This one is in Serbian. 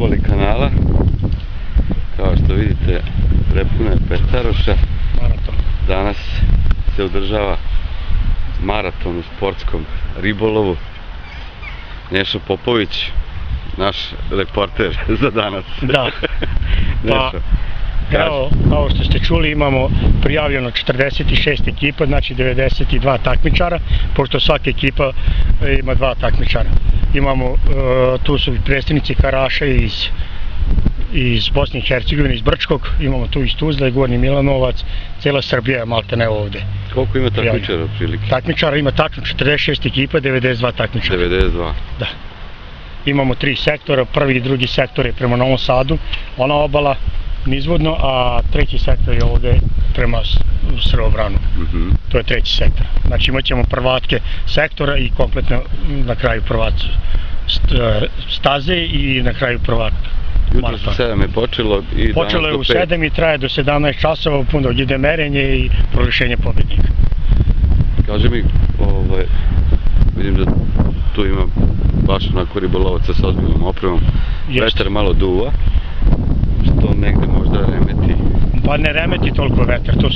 obali kanala. Kao što vidite, prepuna je pestaroša. Danas se održava maraton u sportskom ribolovu. Neša Popović, naš reporter za danas. Da. Pa, evo, kao što ste čuli, imamo prijavljeno 46 ekipa, znači 92 takmičara, pošto svaka ekipa ima 2 takmičara. Imamo, tu su predstavnici karaša iz Bosne i Hercegovine, iz Brčkog, imamo tu iz Tuzle, Gornji Milanovac, cijela Srbija je maltene ovde. Koliko ima takmičara otprilike? Takmičara ima tačno 46 ekipa, 92 takmičara. 92? Da. Imamo 3 sektora, prvi i drugi sektor je prema Novom Sadu, ona obala nizvodno, a treći sektor je ovde prema Srbobranu. To je treći sektor. Znači imat ćemo prvatke sektora i kompletno na kraju prvac staze i na kraju prvak maratona. Jutro sa 7 je počelo i danas do 5. Počelo je u 7 i traje do 17 časova, puno ide merenje i proglašenje pobednika. Kaži mi, vidim da tu ima baš onako ribolovaca sa ozbiljnom opremom. Vetar malo duva, što negde možda remeti. Pa ne remeti toliko vetar, to